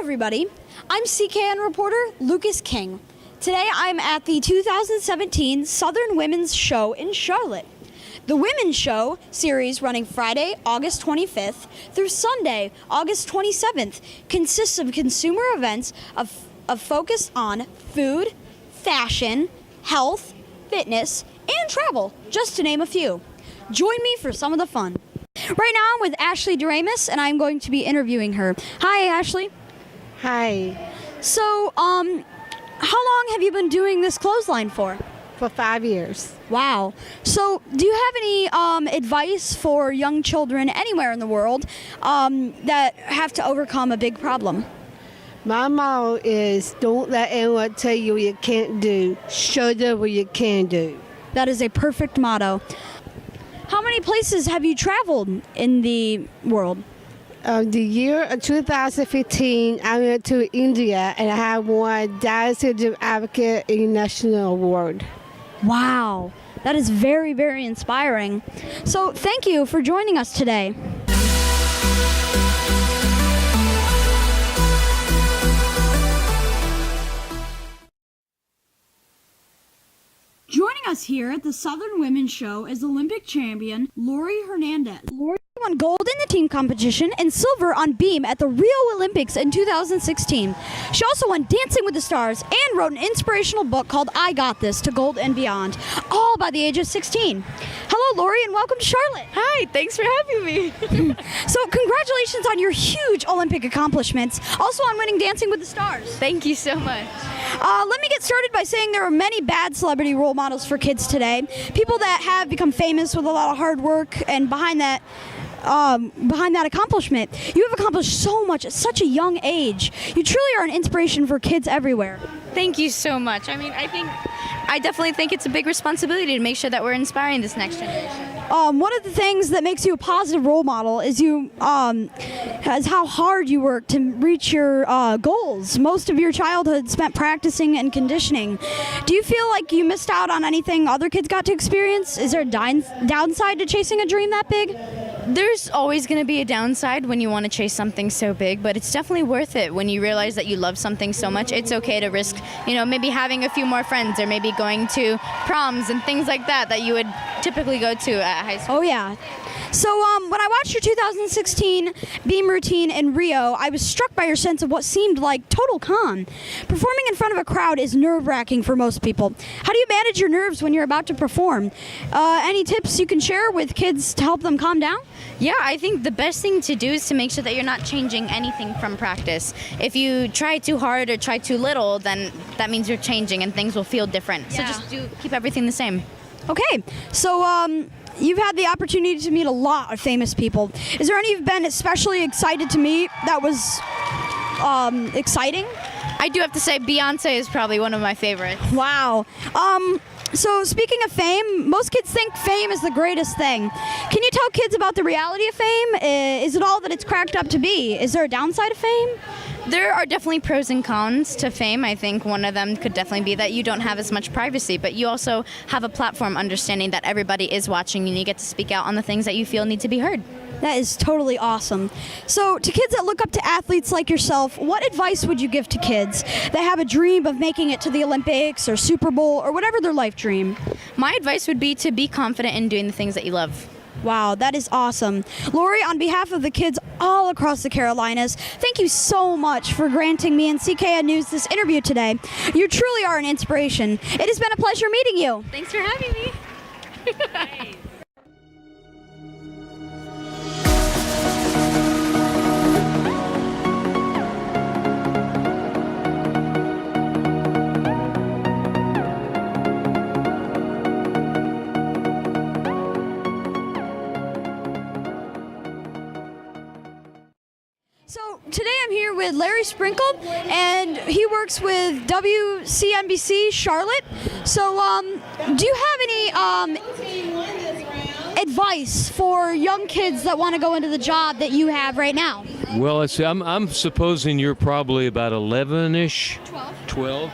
everybody. I'm CKN reporter Lucas King. Today I'm at the 2017 Southern Women's Show in Charlotte. The Women's Show series, running Friday, August 25th through Sunday, August 27th, consists of consumer events of focus on food, fashion, health, fitness, and travel, just to name a few. Join me for some of the fun. Right now I'm with Ashley Doremus, and I'm going to be interviewing her. Hi, Ashley. Hi. So, how long have you been doing this clothesline for? For 5 years. Wow. So, do you have any advice for young children anywhere in the world that have to overcome a big problem? My motto is don't let anyone tell you what you can't do. Show them what you can do. That is a perfect motto. How many places have you traveled in the world? The year of 2015, I went to India and I have won Down Syndrome Advocate International Award. Wow. That is very, very inspiring. So thank you for joining us today. Joining us here at the Southern Women's Show is Olympic champion Laurie Hernandez. Laurie won gold in the team competition and silver on beam at the Rio Olympics in 2016. She also won Dancing with the Stars and wrote an inspirational book called I Got This to Gold and Beyond, all by the age of 16. Hello, Laurie, and welcome to Charlotte. Hi, thanks for having me. So congratulations on your huge Olympic accomplishments, also on winning Dancing with the Stars. Thank you so much. Let me get started by saying there are many bad celebrity role models for kids today. People that have become famous with a lot of hard work, and behind that accomplishment, you have accomplished so much at such a young age. You truly are an inspiration for kids everywhere. Thank you so much. I mean, I definitely think it's a big responsibility to make sure that we're inspiring this next generation. One of the things that makes you a positive role model is how hard you work to reach your goals. Most of your childhood spent practicing and conditioning. Do you feel like you missed out on anything other kids got to experience? Is there a downside to chasing a dream that big? There's always going to be a downside when you want to chase something so big, but it's definitely worth it when you realize that you love something so much. It's okay to risk, maybe having a few more friends or maybe going to proms and things like that you would typically go to at high school. Oh, yeah. So when I watched your 2016 beam routine in Rio, I was struck by your sense of what seemed like total calm. Performing in front of a crowd is nerve-wracking for most people. How do you manage your nerves when you're about to perform? Any tips you can share with kids to help them calm down? Yeah, I think the best thing to do is to make sure that you're not changing anything from practice. If you try too hard or try too little, then that means you're changing and things will feel different. Yeah. So just keep everything the same. Okay, so you've had the opportunity to meet a lot of famous people. Is there any you've been especially excited to meet that was exciting? I do have to say Beyonce is probably one of my favorites. Wow. So speaking of fame, most kids think fame is the greatest thing. Can you tell kids about the reality of fame? Is it all that it's cracked up to be? Is there a downside of fame? There are definitely pros and cons to fame. I think one of them could definitely be that you don't have as much privacy, but you also have a platform understanding that everybody is watching and you get to speak out on the things that you feel need to be heard. That is totally awesome. So to kids that look up to athletes like yourself, what advice would you give to kids that have a dream of making it to the Olympics or Super Bowl or whatever their life dream? My advice would be to be confident in doing the things that you love. Wow, that is awesome. Laurie, on behalf of the kids all across the Carolinas, thank you so much for granting me and CKN News this interview today. You truly are an inspiration. It has been a pleasure meeting you. Thanks for having me. So today I'm here with Larry Sprinkle, and he works with WCNBC Charlotte. So do you have any advice for young kids that want to go into the job that you have right now? Well, I'm supposing you're probably about 11-ish. 12.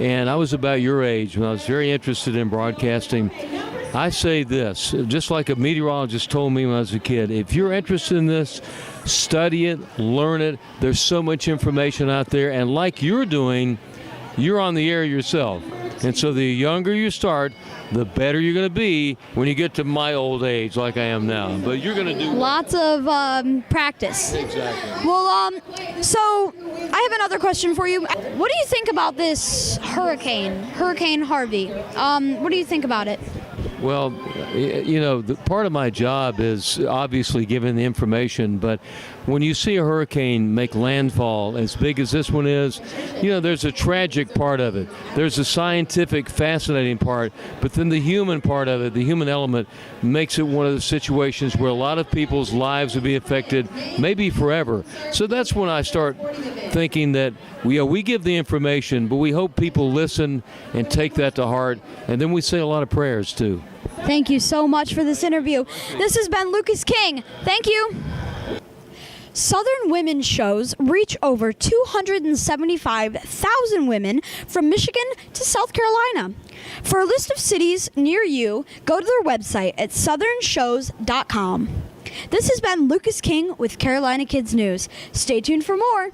And I was about your age when I was very interested in broadcasting. I say this, just like a meteorologist told me when I was a kid, if you're interested in this, study it, learn it. There's so much information out there, and like you're doing, you're on the air yourself. And so the younger you start, the better you're going to be when you get to my old age like I am now. But you're going to do Lots of practice. Exactly. Well, so I have another question for you. What do you think about this Hurricane Harvey? What do you think about it? Well, part of my job is obviously giving the information, but when you see a hurricane make landfall as big as this one is, there's a tragic part of it. There's a scientific, fascinating part, but then the human part of it, the human element, makes it one of the situations where a lot of people's lives will be affected, maybe forever. So that's when I start thinking that we give the information, but we hope people listen and take that to heart, and then we say a lot of prayers too. Thank you so much for this interview. This has been Lucas King. Thank you. Southern women's shows reach over 275,000 women from Michigan to South Carolina. For a list of cities near you, go to their website at southernshows.com. This has been Lucas King with Carolina Kids News. Stay tuned for more.